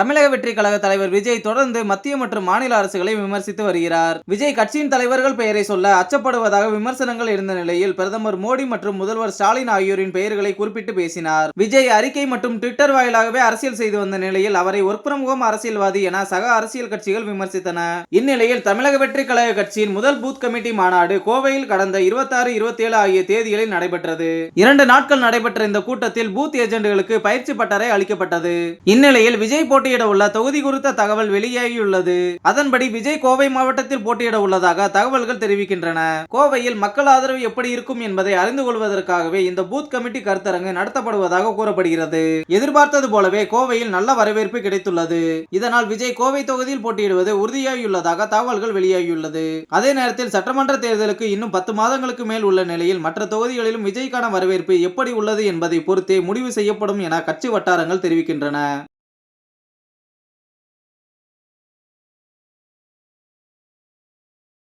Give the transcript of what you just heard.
தமிழக வெற்றி கழக தலைவர் விஜய் தொடர்ந்து மத்திய மற்றும் மாநில அரசுகளை விமர்சித்து வருகிறார். விஜய் கட்சியின் தலைவர்கள் பெயரை சொல்ல அச்சப்படுவதாக விமர்சனங்கள் இருந்த நிலையில் பிரதமர் மோடி மற்றும் முதல்வர் ஸ்டாலின் ஆகியோரின் பெயர்களை குறிப்பிட்டு பேசினார். விஜய் அறிக்கை மற்றும் ட்விட்டர் வாயிலாகவே அரசியல் செய்து வந்த நிலையில் அவரை ஒர்க் ஃப்ரம் ஹோம் அரசியல்வாதி என சக அரசியல் கட்சிகள் விமர்சித்தன. இந்நிலையில் தமிழக வெற்றி கழக கட்சியின் முதல் பூத் கமிட்டி மாநாடு கோவையில் கடந்த 26, 27 ஆகிய தேதிகளில் நடைபெற்றது. 2 நாட்கள் நடைபெற்ற இந்த கூட்டத்தில் பூத் ஏஜென்ட்களுக்கு பயிற்சி பட்டறை அளிக்கப்பட்டது. இந்நிலையில் விஜய் போட்டியிட உள்ள தொகுதி குறித்த தகவல் வெளியாகியுள்ளது. அதன்படி விஜய் கோவை மாவட்டத்தில் போட்டியிட உள்ளதாக தகவல்கள் தெரிவிக்கின்றன. கோவையில் மக்கள் ஆதரவு எப்படி இருக்கும் என்பதை அறிந்து கொள்வதற்காகவே இந்த பூத் கமிட்டி கருத்தரங்கு நடத்தப்படுவதாக கூறப்படுகிறது. எதிர்பார்த்தது போலவே கோவையில் நல்ல வரவேற்பு கிடைத்துள்ளது. இதனால் விஜய் கோவை தொகுதியில் போட்டியிடுவது உறுதியாகியுள்ளதாக தகவல்கள் வெளியாகியுள்ளது. அதே நேரத்தில் சட்டமன்ற தேர்தலுக்கு இன்னும் 10 மாதங்களுக்கு மேல் உள்ள நிலையில் மற்ற தொகுதிகளிலும் விஜய்க்கான வரவேற்பு எப்படி உள்ளது என்பதை பொறுத்தே முடிவு செய்யப்படும் என கட்சி வட்டாரங்கள் தெரிவிக்கின்றன.